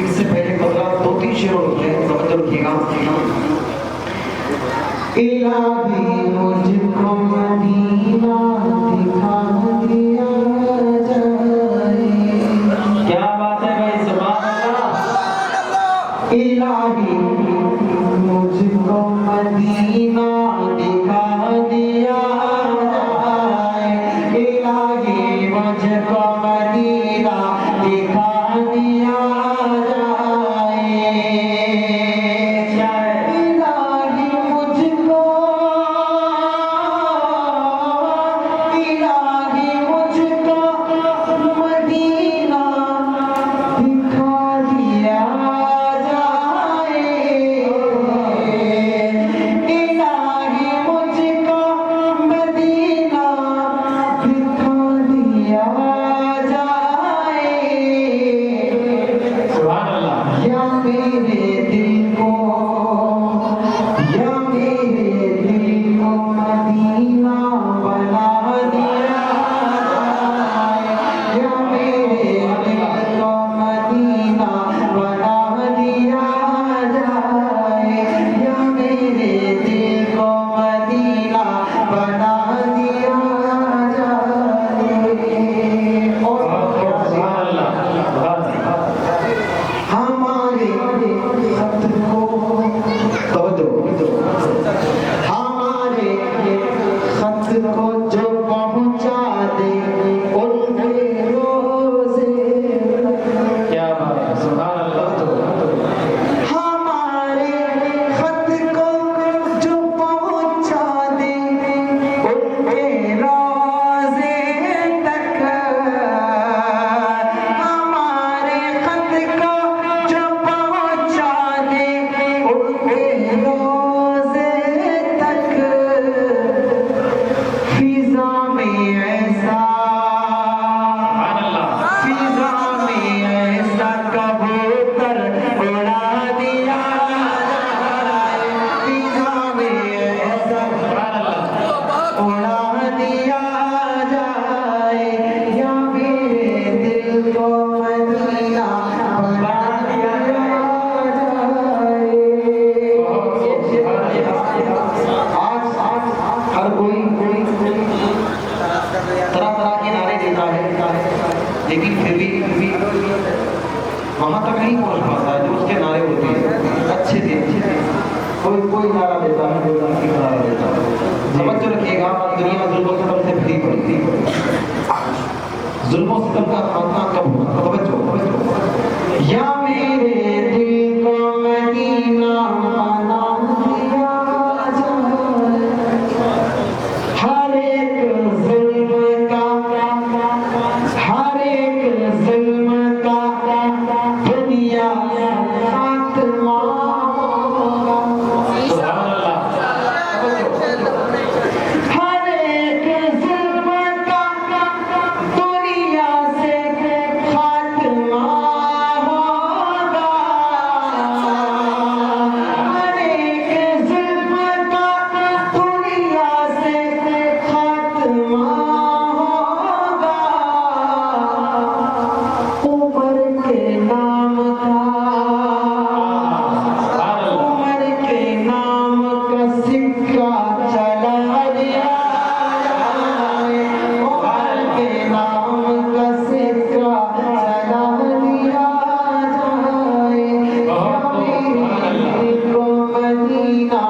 इससे पहले बदला दो तीन शेर और होते हैं, समझ रखिएगा। इलाही मुझको मदीना दिखा दिया जाए। क्या बात है भाई, सुभान अल्लाह। इलाही मुझको मदीना दिखा दिया जाए। इलाही मुझको मदीना दिखा दिया लेकिन फिर भी वहां तक नहीं पहुंच पाता है जो उसके नारे होते हैं अच्छे थे। कोई नारा देता है, कोई नारा देता है। समझ तो रखिएगा, दुनिया जुल्म सितम से भरी पड़ी। जुल्म सितम का खात्मा कब होगा? तवज्जो। या मेरे दिल को मदीना बना दिया जाए। हर एक जुल्म का, हर एक जुल्म का दुनिया खात्मा होगा। सुभान अल्लाह। हर एक जुल्म का दुनिया से खात्मा होगा। हर एक जुल्म का दुनिया से खात्मा होगा। उमर के नाम का, उमर के नाम का सिक्का चला दिया जाए। उमर के नाम का सिक्का चला दिया जाए। या मेरे दिल को मदीना